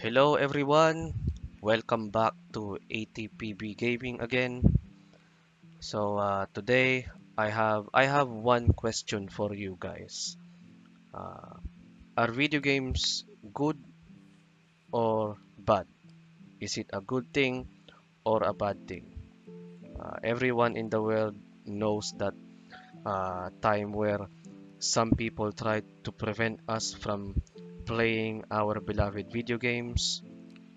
Hello everyone, welcome back to ATPB Gaming again. Today I have one question for you guys. Uh, are video games good or bad? Is it a good thing or a bad thing? Everyone in the world knows that time where some people try to prevent us from playing our beloved video games,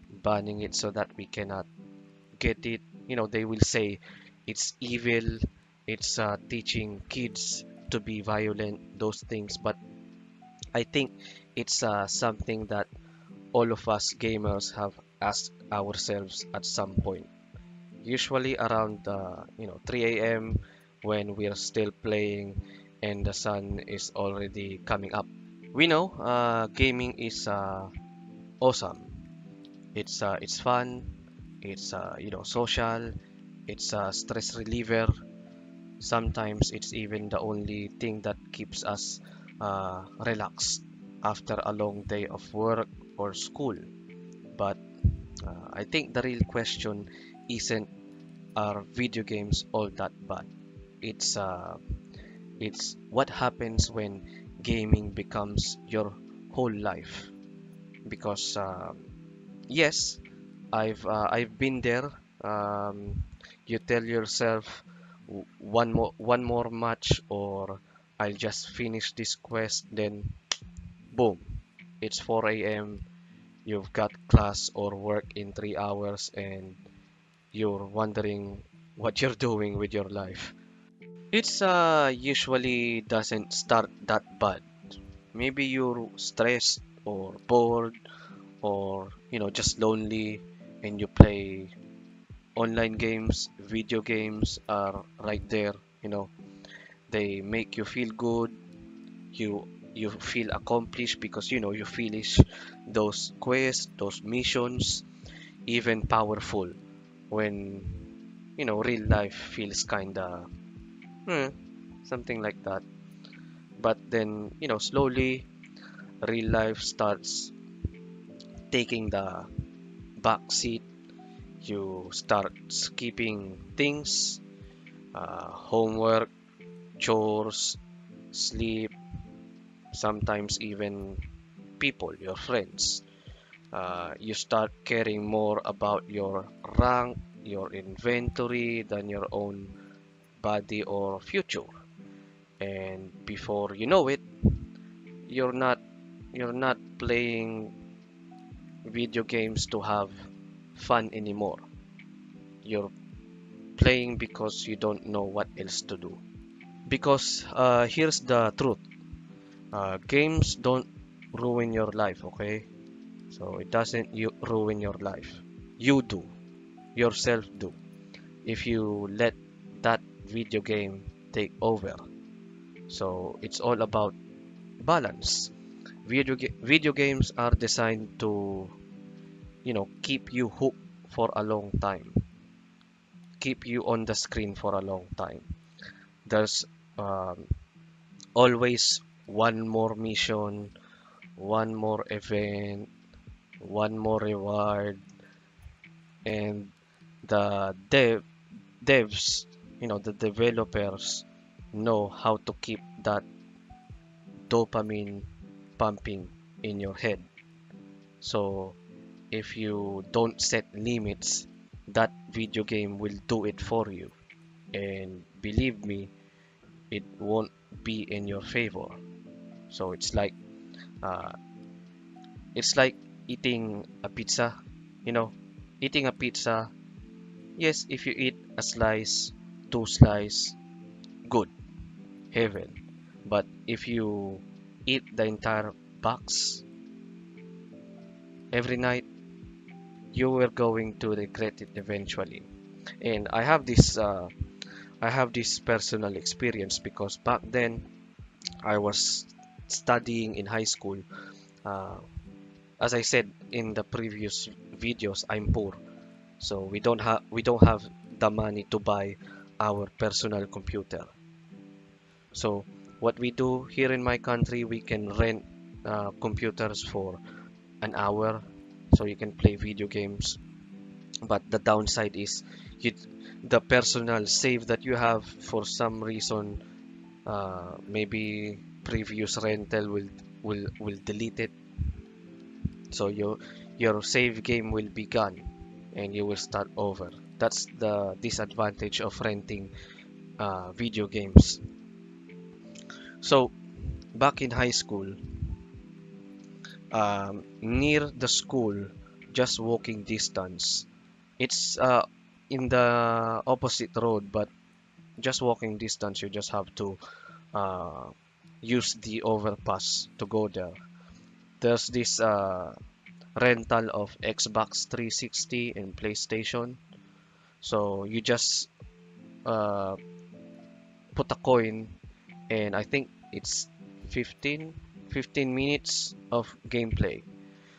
banning it so that we cannot get it. They will say it's evil, it's teaching kids to be violent, those things. But I think it's something that all of us gamers have asked ourselves at some point. Usually around 3 a.m. when we're still playing and the sun is already coming up. We know gaming is awesome. It's fun. It's social. It's a stress reliever. Sometimes it's even the only thing that keeps us relaxed after a long day of work or school. But I think the real question isn't, are video games all that bad? It's uh, it's what happens when gaming becomes your whole life. Because yes, I've been there. You tell yourself, one more match, or I'll just finish this quest." Then boom, it's 4 a.m. You've got class or work in 3 hours, and you're wondering what you're doing with your life. It's usually doesn't start that bad. Maybe you're stressed or bored, or just lonely, and you play online games. Video games are right there. They make you feel good. You feel accomplished because you finish those quests, those missions. Even powerful when real life feels kinda hmm, something like that. But then slowly real life starts taking the back seat. You start skipping things, homework, chores, sleep, sometimes even people, your friends. You start caring more about your rank, your inventory than your own body or future. And before you know it, you're not you're not playing video games to have fun anymore. You're playing because you don't know what else to do. Because here's the truth. Games don't ruin your life, okay? So it doesn't ruin your life. You do. Yourself do. If you let that video game take over. So it's all about balance. Video games are designed to, keep you hooked for a long time. Keep you on the screen for a long time. There's um, always one more mission, one more event, one more reward, and the devs, the developers know how to keep that dopamine pumping in your head. So if you don't set limits, that video game will do it for you. And believe me, it won't be in your favor. So uh, it's like eating a pizza, you know, eating a pizza. Yes, if you eat a slice, two slice, good, heaven. But if you eat the entire box every night, you were going to regret it eventually. And I have this personal experience because back then I was studying in high school. Uh, as I said in the previous videos, I'm poor, so we don't have the money to buy our personal computer. So what we do here in my country, we can rent computers for an hour, so you can play video games. But the downside is you, the personal save that you have, for some reason, maybe previous rental will delete it, so your save game will be gone and you will start over. That's the disadvantage of renting video games. So back in high school, near the school, just walking distance. It's in the opposite road, but just walking distance. You just have to uh, use the overpass to go there. There's this rental of Xbox 360 and PlayStation. So you just uh, put a coin, and I think it's 15 minutes of gameplay.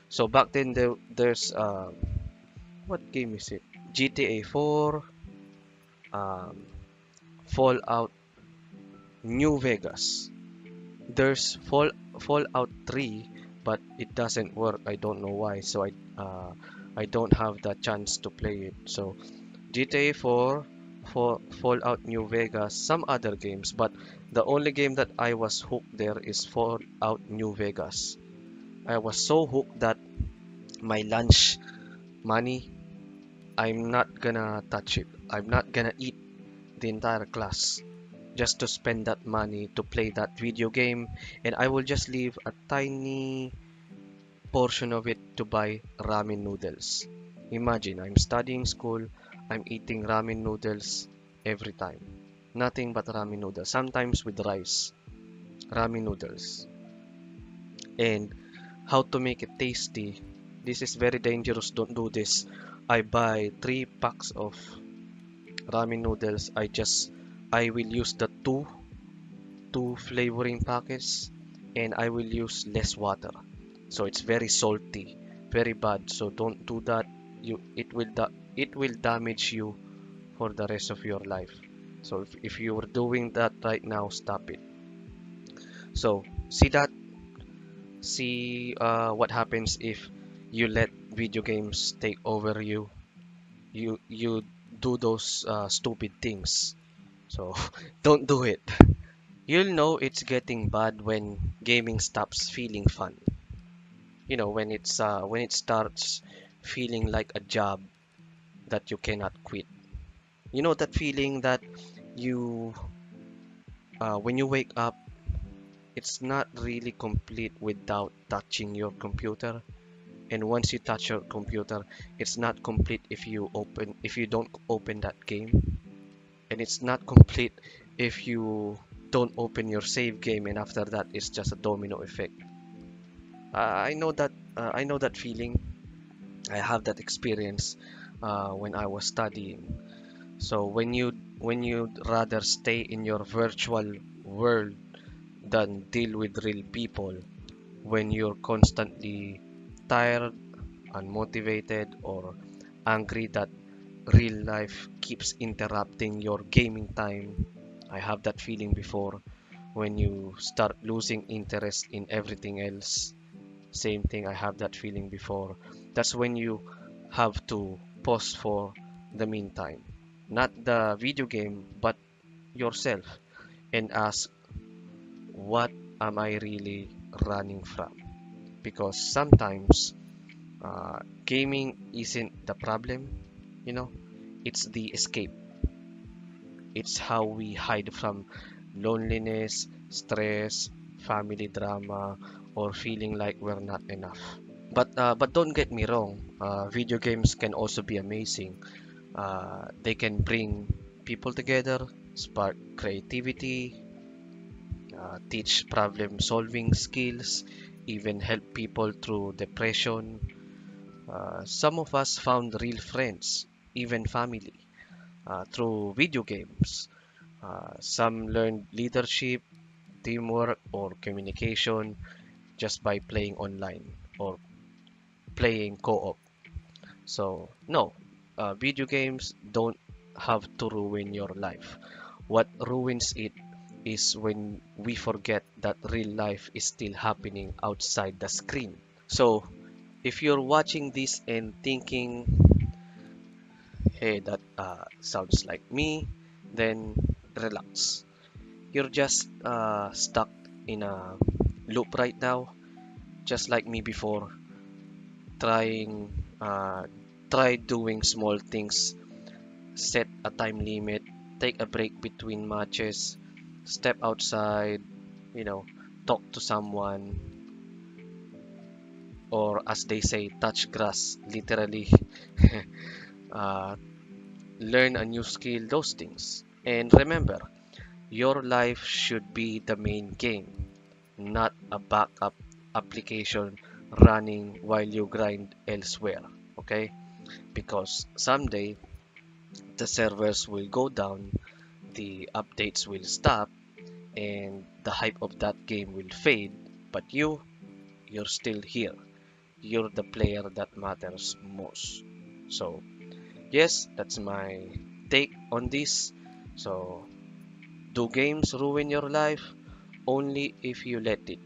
So back then there's what game is it? GTA 4, um, Fallout New Vegas. There's Fallout 3, but it doesn't work. I don't know why. So I don't have the chance to play it. So GTA 4, for Fallout New Vegas, some other games, but the only game that I was hooked there is Fallout New Vegas. I was so hooked that my lunch money, I'm not gonna touch it. I'm not gonna eat the entire class just to spend that money to play that video game, and I will just leave a tiny portion of it to buy ramen noodles. Imagine, I'm studying school, I'm eating ramen noodles every time. Nothing but ramen noodles, sometimes with rice. Ramen noodles. And how to make it tasty? This is very dangerous, don't do this. I buy 3 packs of ramen noodles. I will use the two flavoring packets, and I will use less water. So it's very salty, very bad. So don't do that. It will damage you for the rest of your life. So if you are doing that right now, stop it. So see what happens if you let video games take over you. You do those stupid things. So don't do it. You'll know it's getting bad when gaming stops feeling fun. You know, when it starts feeling like a job that you cannot quit. You know that feeling that you when you wake up, it's not really complete without touching your computer. And once you touch your computer, it's not complete if you don't open that game. And it's not complete if you don't open your save game, and after that it's just a domino effect. I know that feeling. I have that experience when I was studying. So when you'd rather stay in your virtual world than deal with real people, when you're constantly tired, unmotivated, or angry that real life keeps interrupting your gaming time. I have that feeling before, when you start losing interest in everything else. Same thing, I have that feeling before. That's when you have to pause for the meantime. Not the video game, but yourself, and ask, what am I really running from? Because sometimes gaming isn't the problem, you know, it's the escape. It's how we hide from loneliness, stress, family drama, or feeling like we're not enough. But don't get me wrong, video games can also be amazing. They can bring people together, spark creativity, teach problem solving skills, even help people through depression. Some of us found real friends, even family, through video games. Some learned leadership, teamwork, or communication just by playing online or playing co-op. So, no, video games don't have to ruin your life. What ruins it is when we forget that real life is still happening outside the screen. So, If you're watching this and thinking, hey, that sounds like me, then relax. You're just stuck in a loop right now, just like me before, trying, uh, try doing small things, set a time limit, take a break between matches, step outside, you know, talk to someone, or as they say, touch grass, literally, uh, learn a new skill, those things. And remember, your life should be the main game, not a backup application running while you grind elsewhere. Okay? Because someday the servers will go down, the updates will stop, and the hype of that game will fade. But you're still here. You're the player that matters most. So, yes, that's my take on this. So, do games ruin your life? Only if you let it.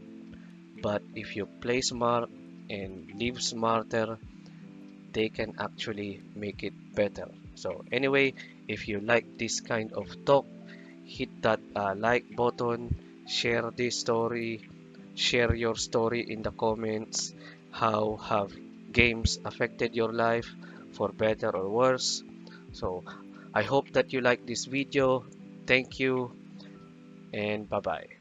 But if you play smart and live smarter, they can actually make it better. So anyway, if you like this kind of talk, hit that like button, share this story, share your story in the comments. How have games affected your life for better or worse? So I hope that you like this video. Thank you and bye bye.